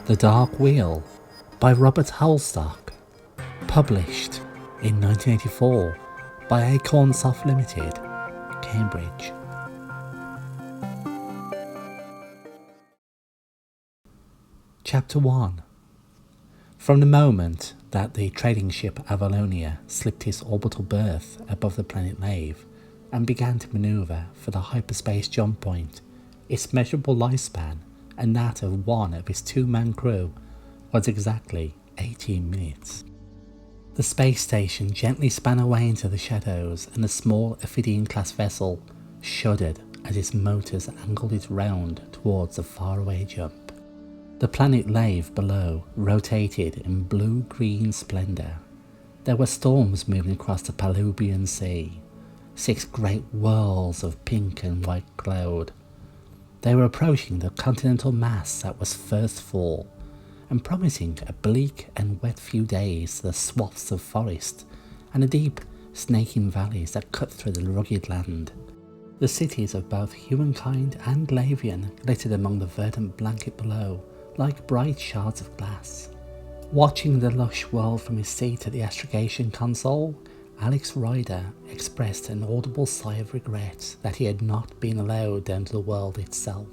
The Dark Wheel by Robert Halstock, published in 1984 by Acorn Soft Limited, Cambridge. Chapter 1. From the moment that the trading ship Avalonia slipped its orbital berth above the planet Lave and began to maneuver for the hyperspace jump point, its measurable lifespan and that of one of its two-man crew was exactly 18 minutes. The space station gently span away into the shadows, and the small Ophidian-class vessel shuddered as its motors angled it round towards the faraway jump. The planet Lave below rotated in blue-green splendour. There were storms moving across the Palubian Sea, 6 great whirls of pink and white cloud. They were approaching the continental mass that was first fall, and promising a bleak and wet few days to the swaths of forest and the deep, snaking valleys that cut through the rugged land. The cities of both humankind and Lavian glittered among the verdant blanket below, like bright shards of glass. Watching the lush world from his seat at the astrogation console, Alex Ryder expressed an audible sigh of regret that he had not been allowed down to the world itself.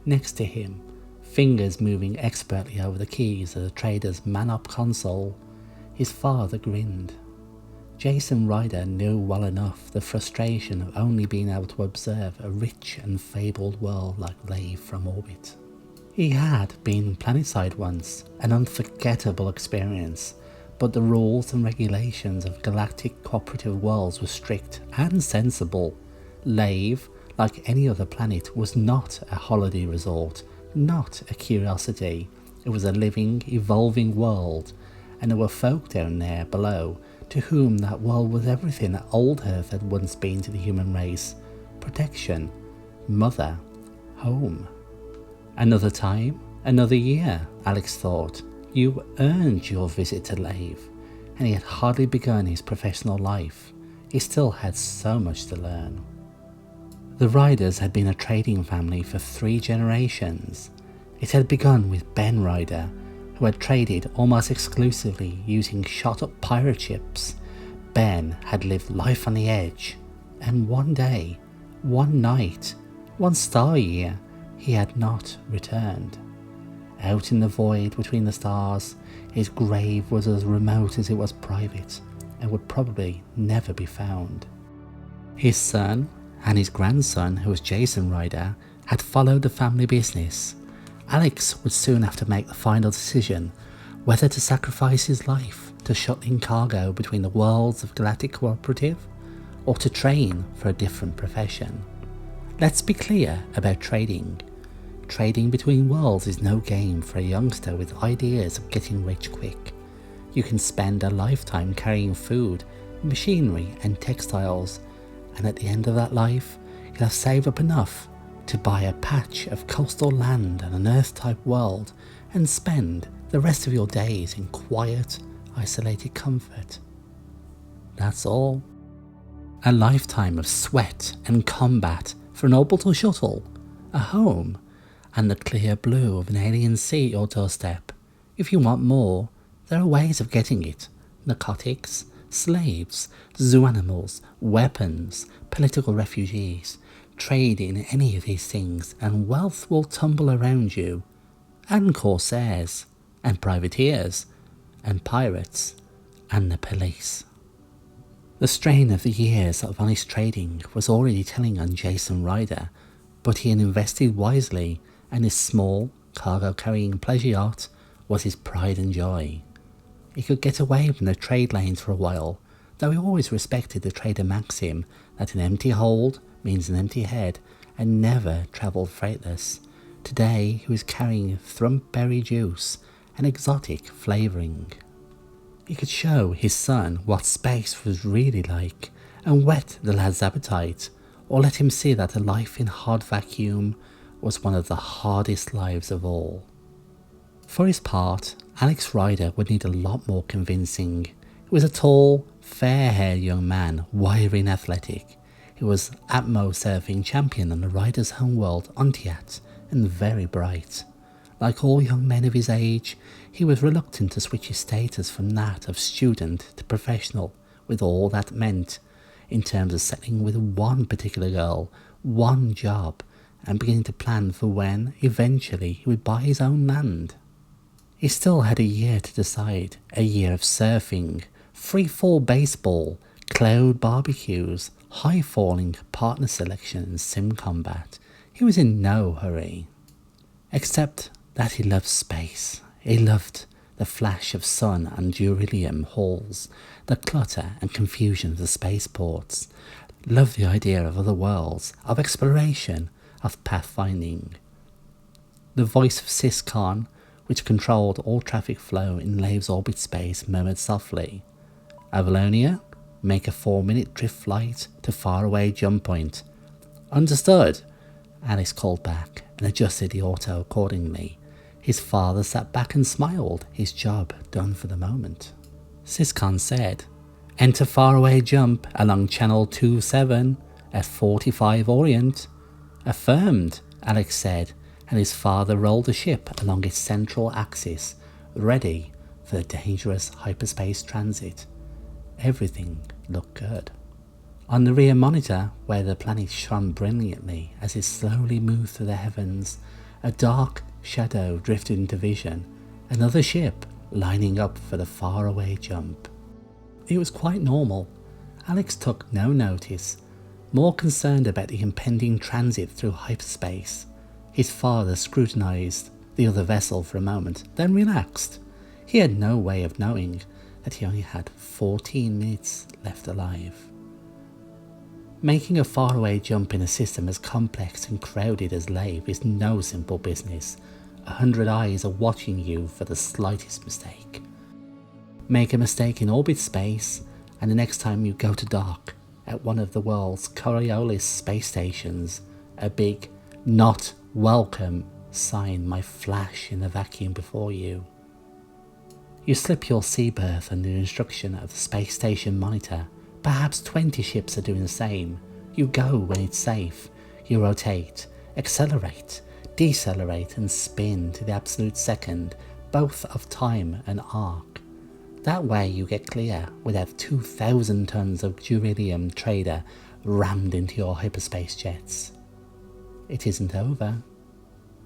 Next to him, fingers moving expertly over the keys of the trader's man-up console, his father grinned. Jason Ryder knew well enough the frustration of only being able to observe a rich and fabled world like Lave from orbit. He had been planetside once, an unforgettable experience, but the rules and regulations of galactic cooperative worlds were strict and sensible. Lave, like any other planet, was not a holiday resort, not a curiosity. It was a living, evolving world, and there were folk down there below to whom that world was everything that old Earth had once been to the human race: protection, mother, home. Another time, another year, Alex thought. You earned your visit to Lave, and he had hardly begun his professional life. He still had so much to learn. The Ryders had been a trading family for 3 generations. It had begun with Ben Ryder, who had traded almost exclusively using shot-up pirate ships. Ben had lived life on the edge, and one day, one night, one star year, he had not returned. Out in the void between the stars, his grave was as remote as it was private, and would probably never be found. His son and his grandson, who was Jason Ryder, had followed the family business. Alex would soon have to make the final decision whether to sacrifice his life to shuttling cargo between the worlds of Galactic Cooperative, or to train for a different profession. Let's be clear about trading. Trading between worlds is no game for a youngster with ideas of getting rich quick. You can spend a lifetime carrying food, machinery and textiles, and at the end of that life, you'll have saved up enough to buy a patch of coastal land and an Earth-type world and spend the rest of your days in quiet, isolated comfort. That's all. A lifetime of sweat and combat for an orbital shuttle, a home, and the clear blue of an alien sea at your doorstep. If you want more, there are ways of getting it. Narcotics, slaves, zoo animals, weapons, political refugees. Trade in any of these things and wealth will tumble around you. And corsairs, and privateers, and pirates, and the police. The strain of the years of honest trading was already telling on Jason Ryder, but he had invested wisely, and his small, cargo-carrying pleasure yacht was his pride and joy. He could get away from the trade lanes for a while, though he always respected the trader maxim that an empty hold means an empty head, and never travelled freightless. Today he was carrying thrumpberry juice, an exotic flavouring. He could show his son what space was really like, and whet the lad's appetite, or let him see that a life in hard vacuum was one of the hardest lives of all. For his part, Alex Ryder would need a lot more convincing. He was a tall, fair-haired young man, wiry and athletic. He was Atmo surfing champion on the Ryder's homeworld, Ontiat, and very bright. Like all young men of his age, he was reluctant to switch his status from that of student to professional, with all that meant, in terms of settling with one particular girl, one job, and beginning to plan for when, eventually, he would buy his own land. He still had a year to decide, a year of surfing, free-fall baseball, cloud barbecues, high-falling partner selection and sim combat. He was in no hurry. Except that he loved space. He loved the flash of sun and beryllium halls, the clutter and confusion of the spaceports, loved the idea of other worlds, of exploration, of pathfinding. The voice of Syscon, which controlled all traffic flow in Lave's orbit space, murmured softly, "Avalonia, make a 4-minute drift flight to faraway jump point." "Understood," Alex called back and adjusted the auto accordingly. His father sat back and smiled, his job done for the moment. Syscon said, "Enter faraway jump along channel 27 at 45 Orient." "Affirmed," Alex said, and his father rolled the ship along its central axis, ready for the dangerous hyperspace transit. Everything looked good. On the rear monitor, where the planet shone brilliantly as it slowly moved through the heavens, a dark shadow drifted into vision, another ship lining up for the faraway jump. It was quite normal. Alex took no notice, more concerned about the impending transit through hyperspace. His father scrutinized the other vessel for a moment, then relaxed. He had no way of knowing that he only had 14 minutes left alive. Making a faraway jump in a system as complex and crowded as Lave is no simple business. 100 eyes are watching you for the slightest mistake. Make a mistake in orbit space, and the next time you go to dock at one of the world's Coriolis space stations, a big "not welcome" sign might flash in the vacuum before you. You slip your sea berth under the instruction of the space station monitor. Perhaps 20 ships are doing the same. You go when it's safe. You rotate, accelerate, decelerate and spin to the absolute second, both of time and arc. That way you get clear without 2,000 tons of beryllium trader rammed into your hyperspace jets. It isn't over.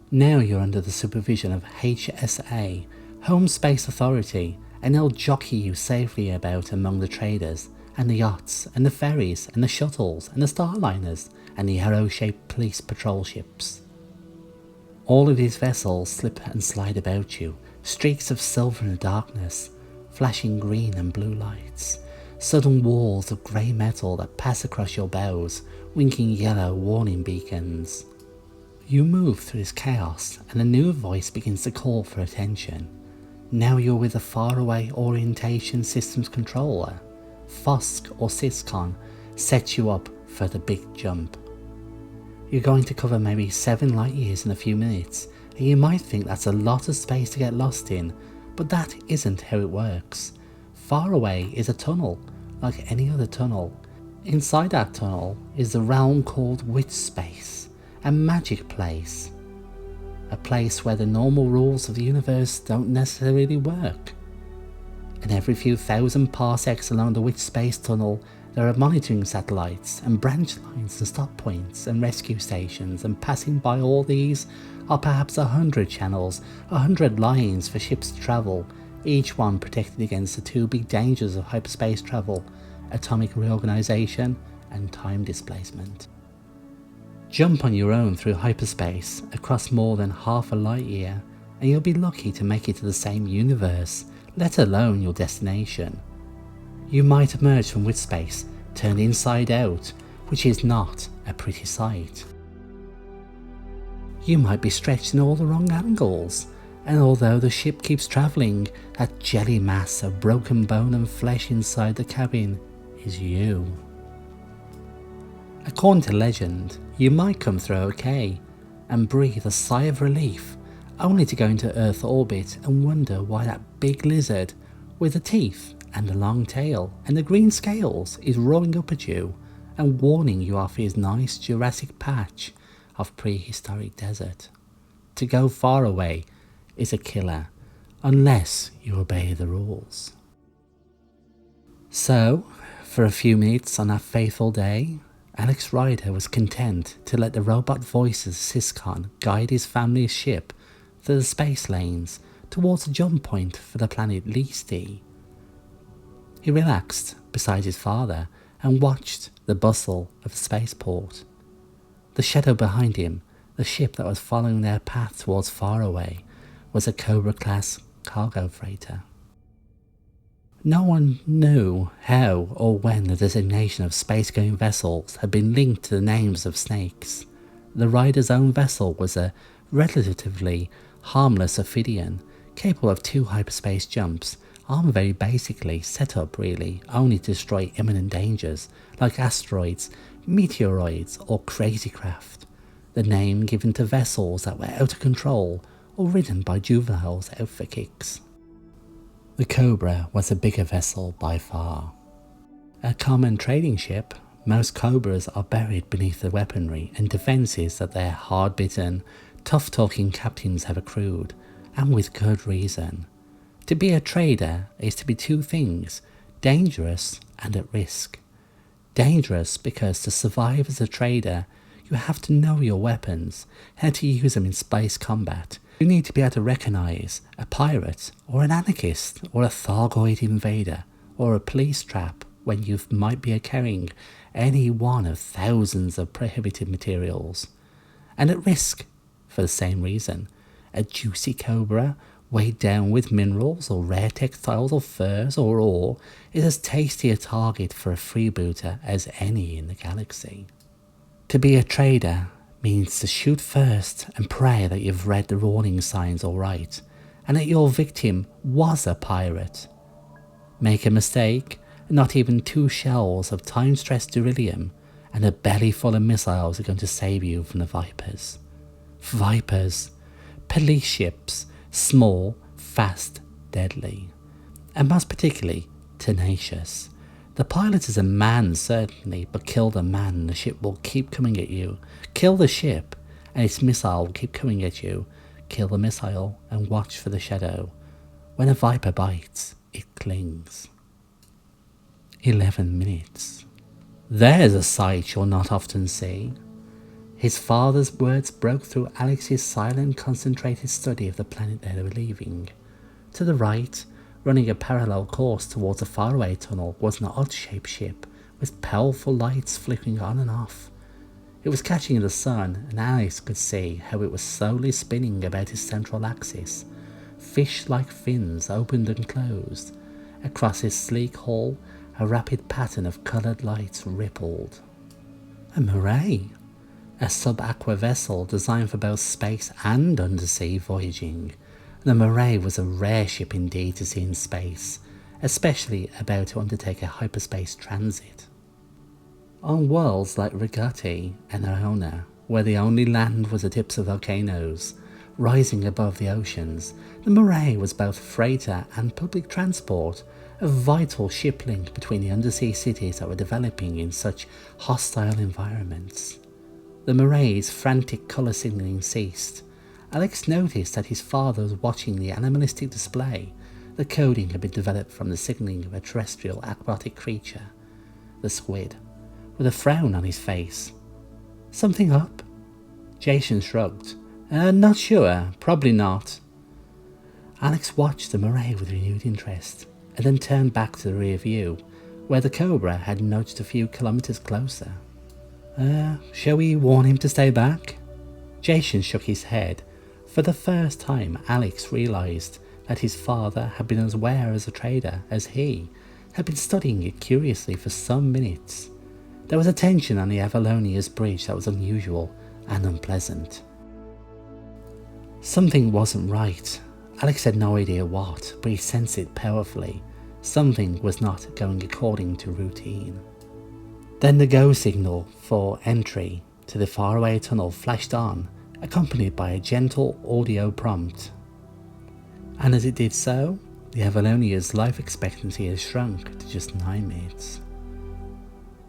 Now you're under the supervision of HSA, Home Space Authority, and they'll jockey you safely about among the traders, and the yachts, and the ferries, and the shuttles, and the starliners, and the arrow-shaped police patrol ships. All of these vessels slip and slide about you, streaks of silver in the darkness, flashing green and blue lights, sudden walls of grey metal that pass across your bows, winking yellow warning beacons. You move through this chaos, and a new voice begins to call for attention. Now you're with the faraway orientation systems controller. Fosk or Syscon sets you up for the big jump. You're going to cover maybe 7 light years in a few minutes, and you might think that's a lot of space to get lost in, but that isn't how it works. Faraway is a tunnel, like any other tunnel. Inside that tunnel is the realm called Witch Space, a magic place. A place where the normal rules of the universe don't necessarily work. And every few thousand parsecs along the Witch Space tunnel, there are monitoring satellites and branch lines and stop points and rescue stations, and passing by all these are perhaps 100 channels, 100 lines for ships to travel, each one protected against the 2 big dangers of hyperspace travel: atomic reorganization and time displacement. Jump on your own through hyperspace across more than half a light year, and you'll be lucky to make it to the same universe, let alone your destination. You might emerge from Witch Space turned inside out, which is not a pretty sight. You might be stretched in all the wrong angles, and although the ship keeps travelling, that jelly mass of broken bone and flesh inside the cabin is you. According to legend, you might come through okay, and breathe a sigh of relief, only to go into Earth orbit and wonder why that big lizard with the teeth and the long tail and the green scales is roaring up at you and warning you off his nice Jurassic patch of prehistoric desert. To go far away is a killer, unless you obey the rules. So, for a few minutes on that fateful day, Alex Ryder was content to let the robot voices Syscon guide his family's ship through the space lanes towards the jump point for the planet Leasty. He relaxed beside his father and watched the bustle of the spaceport. The shadow behind him, the ship that was following their path towards Faraway, was a Cobra-class cargo freighter. No one knew how or when the designation of space-going vessels had been linked to the names of snakes. The rider's own vessel was a relatively harmless Ophidian, capable of 2 hyperspace jumps, armed very basically, set up really only to destroy imminent dangers like asteroids, meteoroids or crazy craft, the name given to vessels that were out of control or ridden by juveniles out for kicks. The Cobra was a bigger vessel by far. A common trading ship, most Cobras are buried beneath the weaponry and defences that their hard-bitten, tough-talking captains have accrued, and with good reason. To be a trader is to be 2 things, dangerous and at risk. Dangerous because to survive as a trader, you have to know your weapons, how to use them in space combat. You need to be able to recognise a pirate, or an anarchist, or a Thargoid invader, or a police trap when you might be carrying any one of thousands of prohibited materials. And at risk, for the same reason, a juicy Cobra weighed down with minerals or rare textiles or furs or ore is as tasty a target for a freebooter as any in the galaxy. To be a trader means to shoot first and pray that you've read the warning signs all right, and that your victim was a pirate. Make a mistake, and not even 2 shells of time-stressed beryllium and a belly full of missiles are going to save you from the Vipers. Vipers, police ships, small, fast, deadly, and most particularly tenacious. The pilot is a man, certainly, but kill the man and the ship will keep coming at you. Kill the ship and its missile will keep coming at you. Kill the missile and watch for the shadow. When a viper bites, it clings. 11 minutes. There's a sight you'll not often see. His father's words broke through Alex's silent, concentrated study of the planet they were leaving. To the right, running a parallel course towards the faraway tunnel, was an odd-shaped ship with powerful lights flickering on and off. It was catching the sun, and Alex could see how it was slowly spinning about its central axis. Fish-like fins opened and closed. Across its sleek hull, a rapid pattern of coloured lights rippled. A Murray, a sub-aqua vessel designed for both space and undersea voyaging. The Murray was a rare ship indeed to see in space, especially about to undertake a hyperspace transit. On worlds like Regati and Arona, where the only land was the tips of volcanoes, rising above the oceans, the Murray was both freighter and public transport, a vital ship link between the undersea cities that were developing in such hostile environments. The Murray's frantic colour signalling ceased. Alex noticed that his father was watching the animalistic display. The coding had been developed from the signalling of a terrestrial aquatic creature, the squid, with a frown on his face. Something up? Jason shrugged. Not sure, probably not. Alex watched the Murray with renewed interest, and then turned back to the rear view, where the Cobra had nudged a few kilometres closer. Shall we warn him to stay back? Jason shook his head. For the first time, Alex realised that his father had been as aware as a trader as he, had been studying it curiously for some minutes. There was a tension on the Avalonia's bridge that was unusual and unpleasant. Something wasn't right. Alex had no idea what, but he sensed it powerfully. Something was not going according to routine. Then the go signal for entry to the faraway tunnel flashed on, accompanied by a gentle audio prompt. And as it did so, the Avalonia's life expectancy had shrunk to just 9 minutes.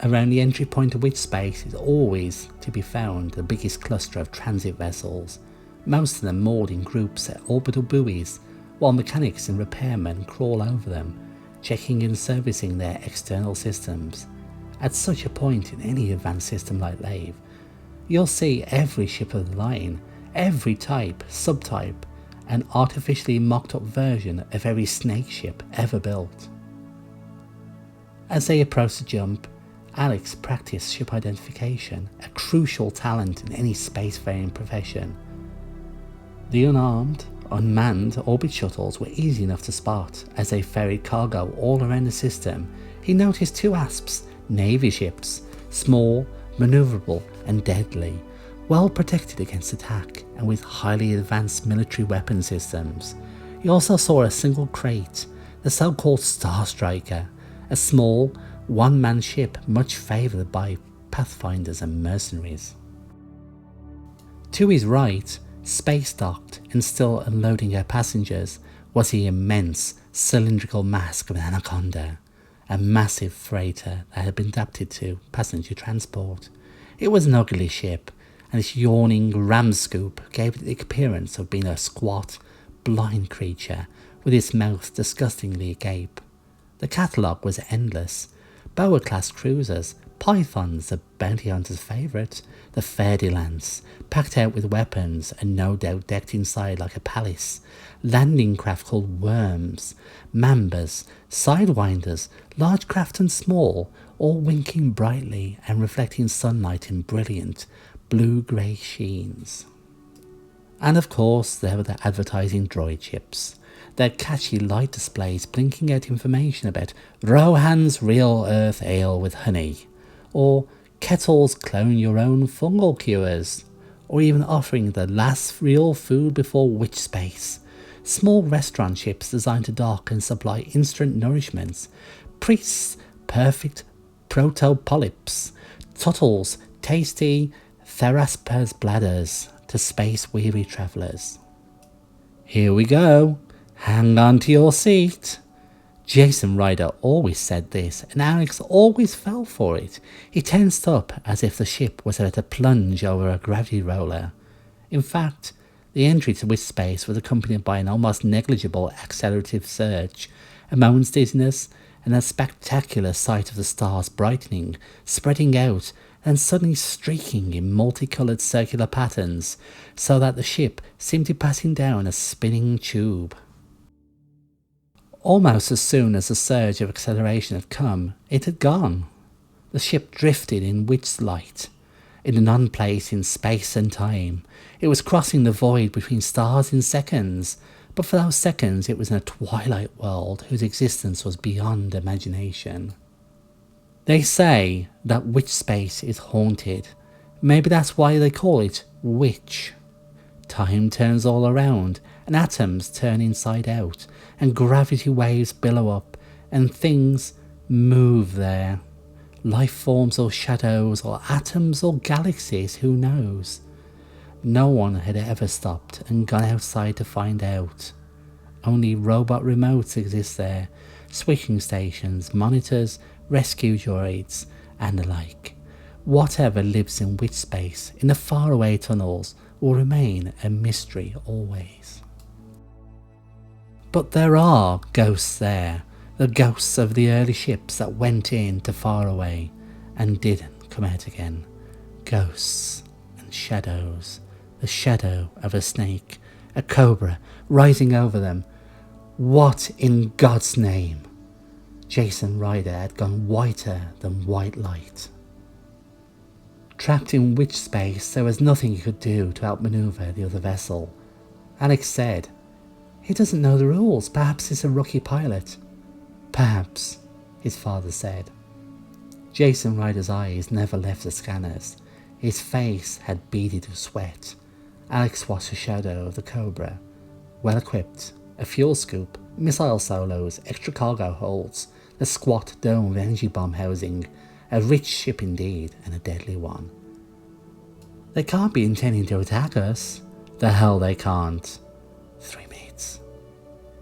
Around the entry point of which space is always to be found the biggest cluster of transit vessels, most of them moored in groups at orbital buoys, while mechanics and repairmen crawl over them, checking and servicing their external systems. At such a point in any advanced system like Lave, you'll see every ship of the line, every type, subtype, an artificially mocked up version of every snake ship ever built. As they approached the jump, Alex practiced ship identification, a crucial talent in any spacefaring profession. The unarmed, unmanned orbit shuttles were easy enough to spot. As they ferried cargo all around the system, he noticed 2 ASPs, Navy ships, small, manoeuvrable and deadly, well protected against attack and with highly advanced military weapon systems. He also saw a single crate, the so-called Star Striker, a small, one-man ship much favoured by pathfinders and mercenaries. To his right, space-docked and still unloading her passengers, was the immense cylindrical mask of an anaconda, a massive freighter that had been adapted to passenger transport. It was an ugly ship, and its yawning ram scoop gave it the appearance of being a squat, blind creature with its mouth disgustingly agape. The catalogue was endless. Boa-class cruisers, Pythons, the bounty hunter's favourite, the Ferdinands, packed out with weapons and no doubt decked inside like a palace, landing craft called Worms, Mambas, Sidewinders, large craft and small, all winking brightly and reflecting sunlight in brilliant, blue-grey sheens. And of course there were the advertising droid ships, their catchy light displays blinking out information about Rohan's Real Earth Ale with honey, or Kettle's Clone Your Own Fungal Cures, or even offering the last real food before witch space, small restaurant ships designed to dock and supply instant nourishments, priests, perfect proto-polyps, Tuttles, tasty Therasper's bladders to space-weary travellers. Here we go. Hang on to your seat. Jason Ryder always said this, and Alex always fell for it. He tensed up as if the ship was about to plunge over a gravity roller. In fact, the entry to witch space was accompanied by an almost negligible accelerative surge, a moment's dizziness, and a spectacular sight of the stars brightening, spreading out, and suddenly streaking in multicoloured circular patterns, so that the ship seemed to be passing down a spinning tube. Almost as soon as the surge of acceleration had come, it had gone. The ship drifted in witch light, in a non-place in space and time. It was crossing the void between stars in seconds, but for those seconds it was in a twilight world whose existence was beyond imagination. They say that witch space is haunted. Maybe that's why they call it witch. Time turns all around, and atoms turn inside out, and gravity waves billow up, and things move there. Life forms or shadows or atoms or galaxies, who knows? No one had ever stopped and gone outside to find out. Only robot remotes exist there, switching stations, monitors, rescue droids, and the like. Whatever lives in witch space, in the faraway tunnels, will remain a mystery always. But there are ghosts there, the ghosts of the early ships that went in to far away and didn't come out again. Ghosts and shadows, the shadow of a snake, a cobra rising over them. What in God's name? Jason Ryder had gone whiter than white light. Trapped in witch space, there was nothing he could do to outmaneuver the other vessel. Alex said, "He doesn't know the rules. Perhaps he's a rookie pilot." "Perhaps," his father said. Jason Ryder's eyes never left the scanners. His face had beaded with sweat. Alex watched the shadow of the Cobra, well equipped, a fuel scoop, missile solos, extra cargo holds, the squat dome energy bomb housing, a rich ship indeed, and a deadly one. "They can't be intending to attack us." "The hell they can't." 3 minutes.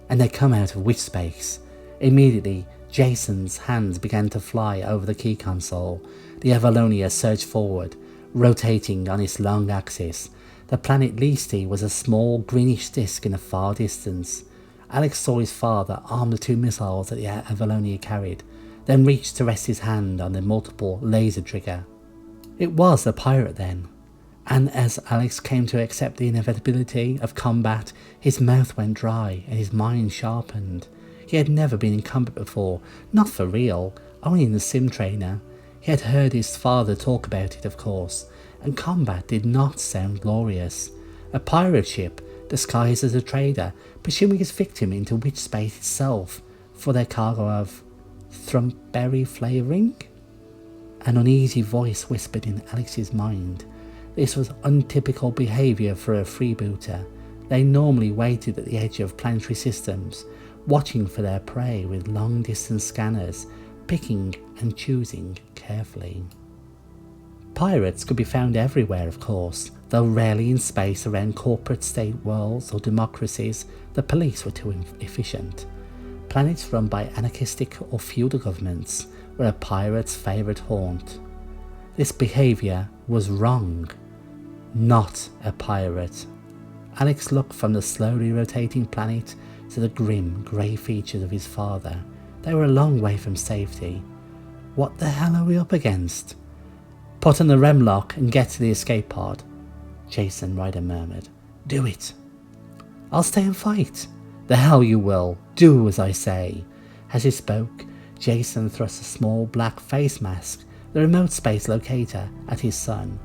And they come out of witch space. Immediately, Jason's hands began to fly over the key console. The Avalonia surged forward, rotating on its long axis. The planet Leasty was a small greenish disk in the far distance. Alex saw his father arm the 2 missiles that the Avalonia carried, then reached to rest his hand on the multiple laser trigger. It was a pirate then, and as Alex came to accept the inevitability of combat, his mouth went dry and his mind sharpened. He had never been in combat before, not for real, only in the sim trainer. He had heard his father talk about it, of course, and combat did not sound glorious. A pirate ship, disguised as a trader, pursuing its victim into witch space itself for their cargo of thrumpberry flavouring? An uneasy voice whispered in Alex's mind. This was untypical behaviour for a freebooter. They normally waited at the edge of planetary systems, watching for their prey with long-distance scanners, picking and choosing carefully. Pirates could be found everywhere, of course, though rarely in space around corporate state worlds or democracies. The police were too efficient. Planets run by anarchistic or feudal governments were a pirate's favourite haunt. This behaviour was wrong. Not a pirate. Alex looked from the slowly rotating planet to the grim grey features of his father. They were a long way from safety. What the hell are we up against? Put on the rem lock and get to the escape pod, Jason Ryder murmured. Do it. I'll stay and fight. The hell you will. Do as I say. As he spoke, Jason thrust a small black face mask, the remote space locator, at his son.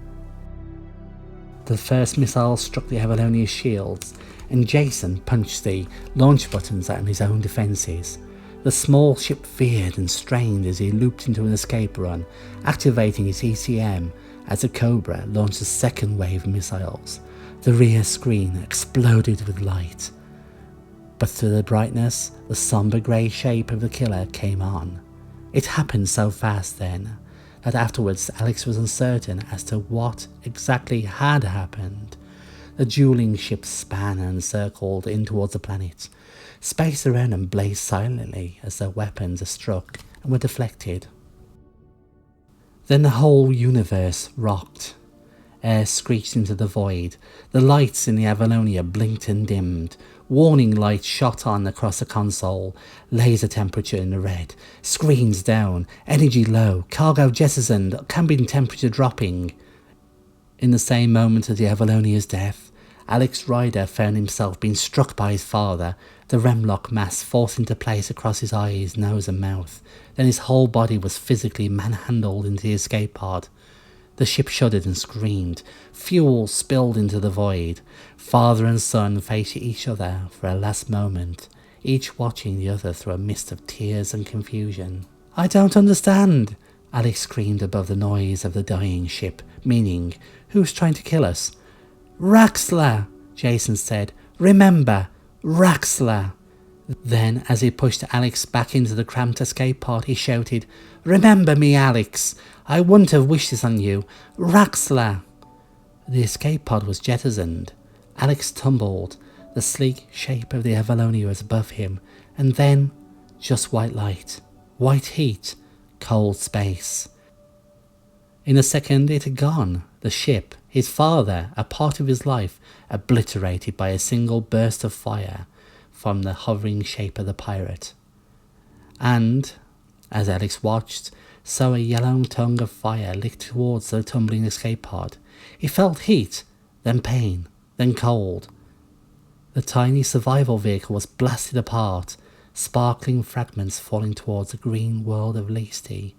The first missile struck the Avalonia's shields, and Jason punched the launch buttons on his own defences. The small ship veered and strained as he looped into an escape run, activating its ECM as the Cobra launched a second wave of missiles. The rear screen exploded with light. But through the brightness, the sombre grey shape of the killer came on. It happened so fast then, that afterwards Alex was uncertain as to what exactly had happened. The dueling ships span and circled in towards the planet. Space around them blazed silently as their weapons struck and were deflected. Then the whole universe rocked. Air screeched into the void. The lights in the Avalonia blinked and dimmed. Warning lights shot on across the console. Laser temperature in the red. Screens down. Energy low. Cargo jettisoned. Cabin temperature dropping. In the same moment of the Avalonia's death, Alex Ryder found himself being struck by his father, the remlock mass forced into place across his eyes, nose and mouth. Then his whole body was physically manhandled into the escape pod. The ship shuddered and screamed. Fuel spilled into the void. Father and son faced each other for a last moment, each watching the other through a mist of tears and confusion. I don't understand, Alex screamed above the noise of the dying ship, meaning, who's trying to kill us? Raxler, Jason said. Remember, Raxler. Then, as he pushed Alex back into the cramped escape pod, he shouted, Remember me, Alex. I wouldn't have wished this on you. Raxler. The escape pod was jettisoned. Alex tumbled. The sleek shape of the Avalonia was above him, and then just white light, white heat, cold space. In a second it had gone. The ship, his father, a part of his life, obliterated by a single burst of fire from the hovering shape of the pirate. And, as Alex watched, so a yellow tongue of fire licked towards the tumbling escape pod. He felt heat, then pain, then cold. The tiny survival vehicle was blasted apart, sparkling fragments falling towards the green world of Leasty.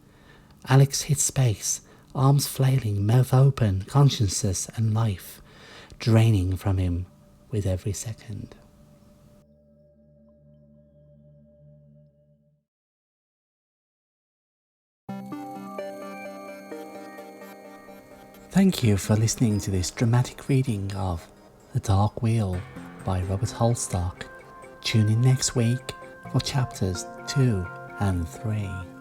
Alex hit space, arms flailing, mouth open, consciousness and life draining from him with every second. Thank you for listening to this dramatic reading of The Dark Wheel by Robert Holstock. Tune in next week for chapters 2 and 3.